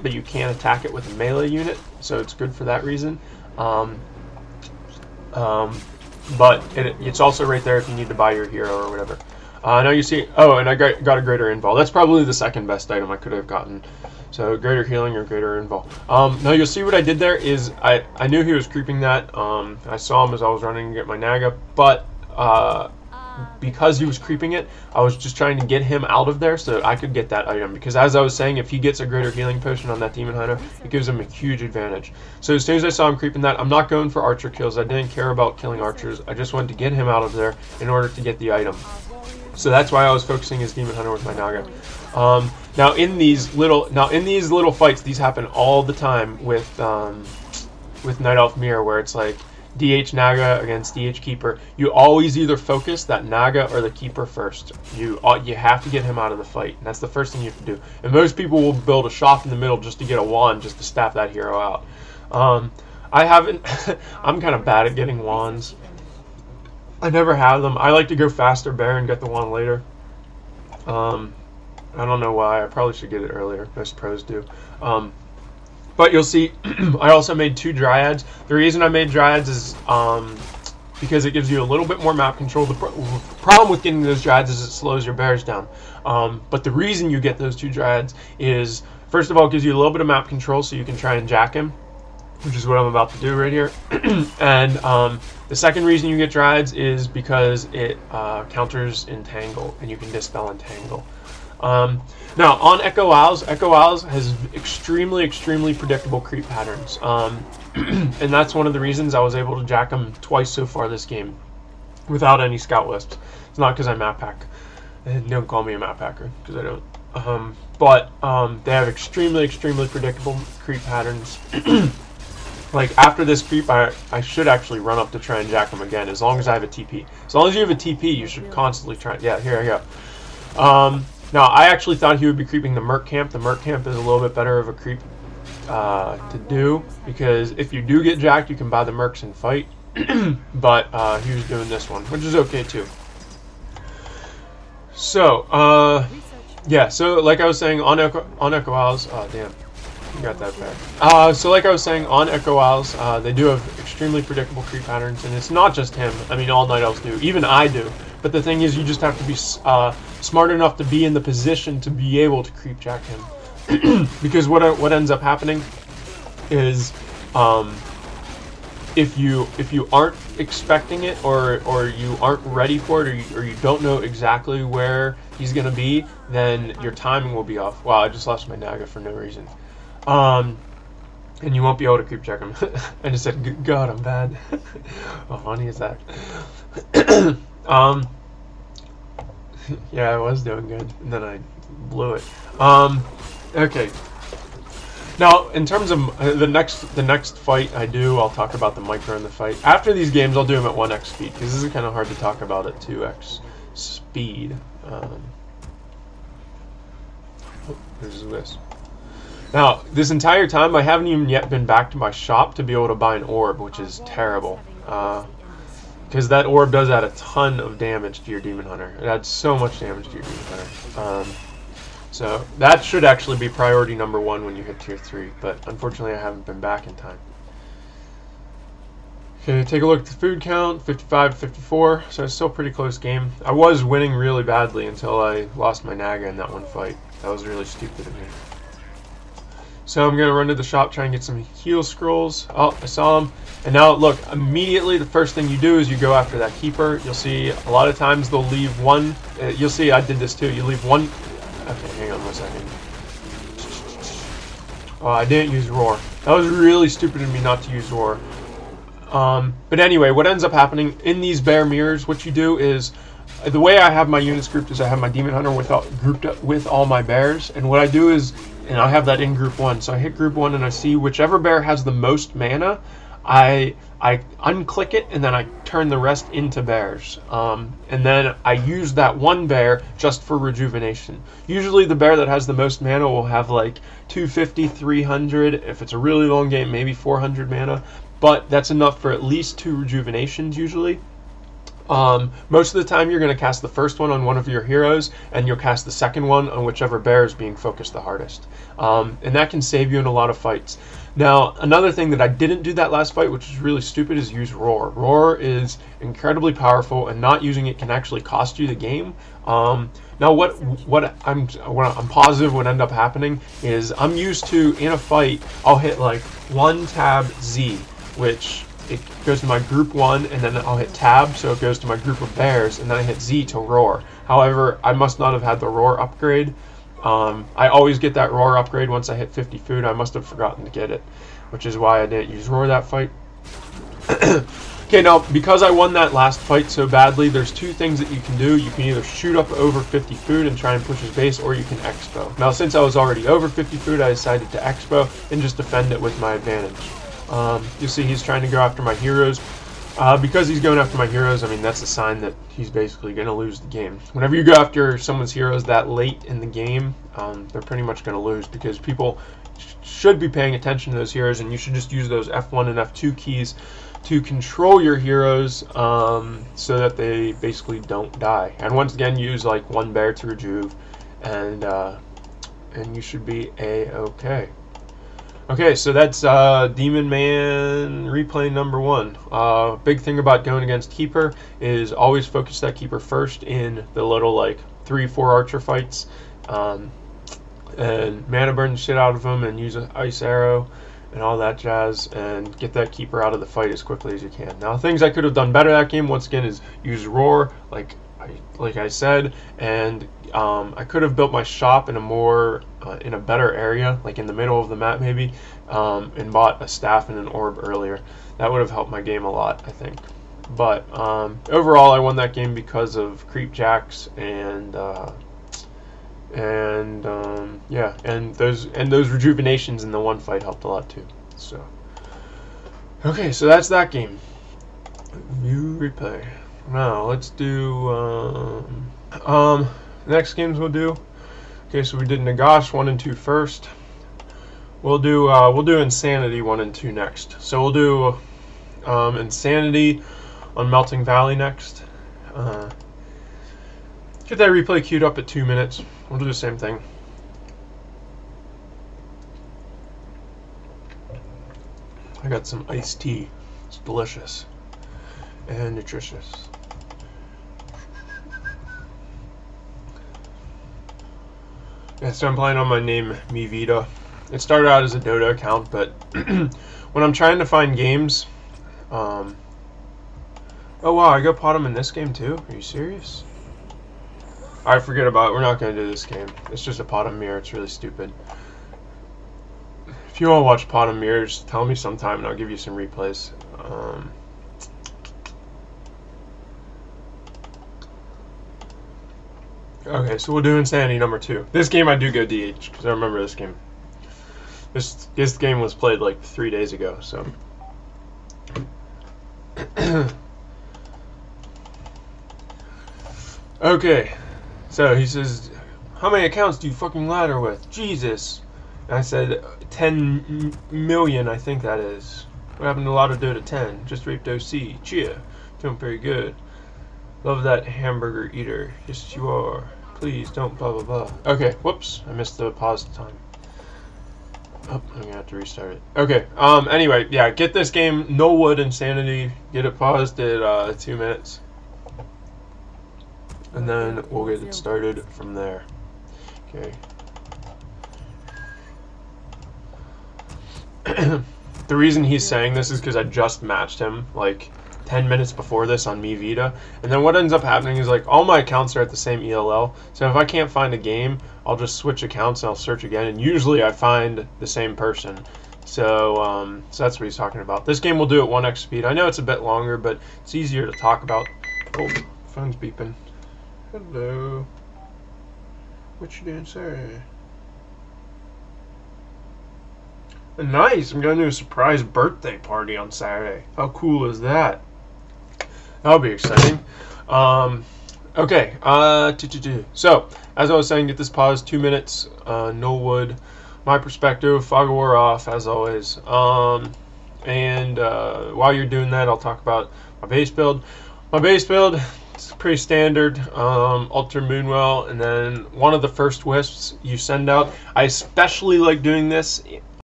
but you can't attack it with a melee unit, so it's good for that reason. But it's also right there if you need to buy your hero or whatever. Now you see, oh, and I got a greater invul. That's probably the second best item I could have gotten. So greater healing or greater invul. Now you'll see what I did there is I knew he was creeping that. I saw him as I was running to get my Naga, but because he was creeping it, I was just trying to get him out of there so that I could get that item. Because as I was saying, if he gets a greater healing potion on that demon hunter, it gives him a huge advantage. So as soon as I saw him creeping that, I'm not going for archer kills. I didn't care about killing archers. I just wanted to get him out of there in order to get the item. So that's why I was focusing his demon hunter with my Naga. Now in these little fights, these happen all the time with Night Elf Mirror, where it's like DH Naga against DH Keeper. You always either focus that Naga or the Keeper first. You have to get him out of the fight, and that's the first thing you have to do. And most people will build a shop in the middle just to get a wand, just to staff that hero out. I haven't. I'm kind of bad at getting wands. I never have them. I like to go faster bear and get the wand later. I don't know why. I probably should get it earlier. Most pros do. But you'll see, I also made 2 dryads. The reason I made dryads is because it gives you a little bit more map control. The problem with getting those dryads is it slows your bears down. But the reason you get those 2 dryads is, first of all, it gives you a little bit of map control so you can try and jack him, which is what I'm about to do right here. And the second reason you get dryads is because it counters Entangle, and you can dispel Entangle. Now, on Echo Owls has extremely predictable creep patterns. And that's one of the reasons I was able to jack them twice so far this game without any scout wisps. It's not because I map hack. Don't call me a map hacker, because I don't. But they have extremely predictable creep patterns. Like, after this creep, I should actually run up to try and jack them again, as long as I have a TP. As long as you have a TP, you should constantly try. Yeah, here I go. Now, I actually thought he would be creeping the Merc Camp. The Merc Camp is a little bit better of a creep to do, because if you do get jacked, you can buy the Mercs and fight. But he was doing this one, which is okay too. So, yeah, so like I was saying, on Echo Owls, damn, you got that back. So like I was saying, on Echo Owls, they do have extremely predictable creep patterns, and it's not just him. I mean, all Night Elves do. Even I do. But the thing is, you just have to be smart enough to be in the position to be able to creep jack him. Because what ends up happening is, if you aren't expecting it, or you aren't ready for it, or you don't know exactly where he's gonna be, then your timing will be off. Wow, I just lost my Naga for no reason. And you won't be able to creep check him. I just said, God, I'm bad. How funny is that? Yeah, I was doing good, and then I blew it. Okay. Now, in terms of the next fight I do, I'll talk about the micro in the fight. After these games, I'll do them at 1x speed, because this is kind of hard to talk about at 2x speed. There's this. Now, this entire time, I haven't even yet been back to my shop to be able to buy an orb, which is terrible. Because that orb does add a ton of damage to your Demon Hunter. It adds so much damage to your Demon Hunter. So that should actually be priority number 1 when you hit tier 3, but unfortunately I haven't been back in time. Okay, take a look at the food count, 55 to 54, so it's still a pretty close game. I was winning really badly until I lost my Naga in that one fight. That was really stupid of me. So I'm going to run to the shop, try and get some heal scrolls. Oh, I saw them. And now, look, immediately the first thing you do is you go after that Keeper. You'll see a lot of times they'll leave one. You'll see I did this too. You leave one. Okay, hang on 1 second. Oh, I didn't use Roar. That was really stupid of me not to use Roar. But anyway, what ends up happening in these bear mirrors, what you do is, the way I have my units grouped is I have my Demon Hunter grouped up with all my bears. And what I do is, and I have that in group 1, so I hit group 1 and I see whichever bear has the most mana, I unclick it and then I turn the rest into bears. And then I use that one bear just for rejuvenation. Usually the bear that has the most mana will have like 250, 300, if it's a really long game, maybe 400 mana, but that's enough for at least 2 rejuvenations usually. Most of the time you're going to cast the first one on one of your heroes, and you'll cast the second one on whichever bear is being focused the hardest. And that can save you in a lot of fights. Now, another thing that I didn't do that last fight, which is really stupid, is use Roar. Roar is incredibly powerful, and not using it can actually cost you the game. Now, what I'm positive would end up happening is I'm used to, in a fight, I'll hit like 1 tab Z, which it goes to my group 1, and then I'll hit tab, so it goes to my group of bears, and then I hit Z to roar. However, I must not have had the roar upgrade. I always get that roar upgrade once I hit 50 food. I must have forgotten to get it, which is why I didn't use roar that fight. Okay, now, because I won that last fight so badly, there's 2 things that you can do. You can either shoot up over 50 food and try and push his base, or you can expo. Now, since I was already over 50 food, I decided to expo and just defend it with my advantage. You see he's trying to go after my heroes. Because he's going after my heroes, I mean, that's a sign that he's basically going to lose the game. Whenever you go after someone's heroes that late in the game, they're pretty much going to lose, because people should be paying attention to those heroes, and you should just use those F1 and F2 keys to control your heroes, so that they basically don't die. And once again, use like 1 bear to rejuve, and you should be A-okay. Okay, so that's Demon Man replay number 1. Big thing about going against Keeper is always focus that Keeper first in the little like 3-4 archer fights, and mana burn the shit out of them, and use an ice arrow and all that jazz, and get that Keeper out of the fight as quickly as you can. Now, things I could have done better that game, once again, is use Roar, like I said, and I could have built my shop in a more in a better area, like in the middle of the map maybe, and bought a staff and an orb earlier. That would have helped my game a lot, I think. But overall, I won that game because of creep jacks and yeah, and those rejuvenations in the one fight helped a lot too. So okay, so that's that game. View replay. Now let's do next games we'll do. Okay, so we did Nagash 1 and 2 first. We'll do Insanity 1 and 2 next. So we'll do Insanity on Melting Valley next. Get that replay queued up at 2 minutes. We'll do the same thing. I got some iced tea. It's delicious and nutritious. Yeah, so I'm playing on my name MiVita. It started out as a Dota account, but when I'm trying to find games, oh wow, I got Potom in this game too? Are you serious? Alright, forget about it. We're not going to do this game. It's just a Potom mirror. It's really stupid. If you want to watch Potom mirrors, tell me sometime and I'll give you some replays. Okay, so we'll do Insanity number 2. This game I do go DH, because I remember this game. This game was played like 3 days ago, so. Okay, so he says, how many accounts do you fucking ladder with? Jesus. And I said 10 million, I think that is. What happened to Lado Dota 10? Just raped OC. Cheer. Doing pretty good. Love that hamburger eater. Yes, you are. Please don't blah blah blah. Okay, whoops. I missed the pause time. Oh, I'm gonna have to restart it. Okay, anyway, yeah, get this game, No Wood Insanity. Get it paused at 2 minutes. And then we'll get it started from there. Okay. The reason he's saying this is because I just matched him, like, 10 minutes before this on MiVita, and then what ends up happening is like all my accounts are at the same ELL, so if I can't find a game, I'll just switch accounts and I'll search again, and usually I find the same person. So so that's what he's talking about. This game will do at 1x speed. I know it's a bit longer, but it's easier to talk about. Oh, phone's beeping. Hello. What you doing, sir? Nice, I'm going to a surprise birthday party on Saturday. How cool is that? That'll be exciting. Okay, so, as I was saying, get this pause, 2 minutes, no wood. My perspective, Fog of War off, as always. And while you're doing that, I'll talk about my base build. My base build is pretty standard. Alter Moonwell, and then one of the first wisps you send out. I especially like doing this